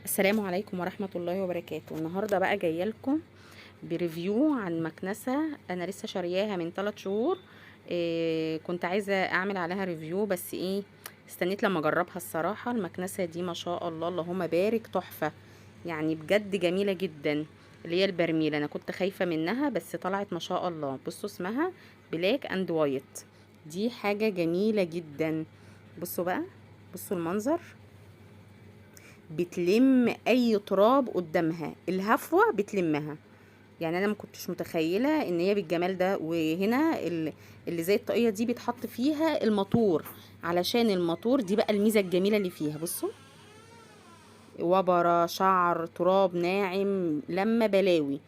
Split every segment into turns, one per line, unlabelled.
السلام عليكم ورحمة الله وبركاته. النهاردة بقى جاية لكم بريفيو عن مكنسة انا لسه شارياها من 3 شهور. كنت عايزة اعمل عليها ريفيو، بس استنيت لما اجربها. الصراحة المكنسة دي ما شاء الله اللهم بارك تحفة، يعني بجد جميلة جدا. اللي هي البرميل انا كنت خايفة منها بس طلعت ما شاء الله. بصوا اسمها بلاك اند وايت، دي حاجة جميلة جدا. بصوا بقى، بصوا المنظر، بتلم اي تراب قدامها، الهفوة بتلمها. يعني انا ما كنتش متخيله ان هي بالجمال ده. وهنا اللي زي الطاقيه دي بيتحط فيها الماتور، علشان الماتور دي بقى الميزه الجميله اللي فيها. بصوا، وبره، شعر، تراب ناعم، لما بلاوي.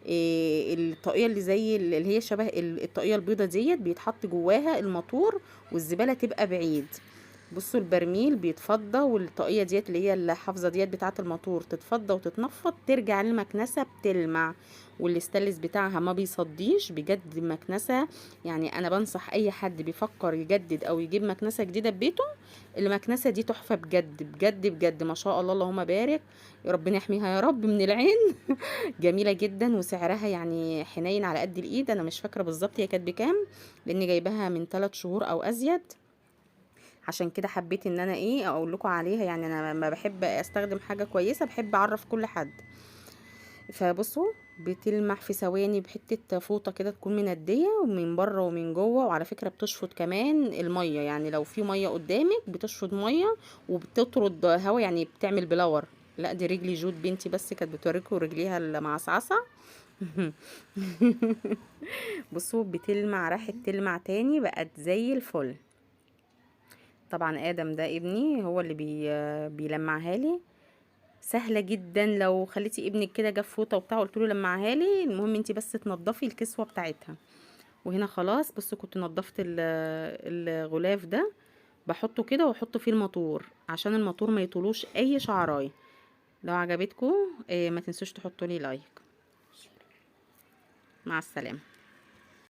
الطاقيه اللي زي اللي هي شبه الطاقيه البيضه ديت بيتحط جواها الماتور، والزباله تبقى بعيد. بصوا البرميل بيتفضى، والطاقيه ديت اللي هي الحافظه ديت بتاعه الماتور تتفضى وتتنفض، ترجع للمكنسه بتلمع. والاستانلس بتاعها ما بيصديش، بجد مكنسه. يعني انا بنصح اي حد بيفكر يجدد او يجيب مكنسه جديده ببيته، المكنسه دي تحفه بجد بجد بجد، ما شاء الله اللهم بارك. يا ربنا يحميها يا رب من العين. جميله جدا، وسعرها يعني حنين على قد الايد. انا مش فاكره بالظبط هي كانت بكام، لاني جايباها من 3 شهور او ازيد. عشان كده حبيت ان انا اقول لكم عليها. يعني انا لما بحب استخدم حاجه كويسه بحب اعرف كل حد. فبصوا، بتلمح في ثواني بحته فوطه كده تكون منديه، ومن بره ومن جوه. وعلى فكره بتشفط كمان الميه، يعني لو في ميه قدامك بتشفط ميه وبتطرد هوا، يعني بتعمل بلور. لا دي رجلي جود بنتي بس كانت بتوريكم رجليها المعصعصه. بصوا بتلمع، راحت تلمع تاني، بقت زي الفل. طبعا ادم ده ابني هو اللي بيلمعها لي. سهله جدا، لو خليتي ابنك كده جاب فوطه وبتاع قلت له لمعها لي، المهم انت بس تنضفي الكسوه بتاعتها. وهنا خلاص، بصوا كنت نضفت الغلاف ده، بحطه كده واحط فيه الماتور عشان الماتور ما يطولوش اي شعرايه. لو عجبتكم ما تنسوش تحطوا لي لايك. مع السلامه.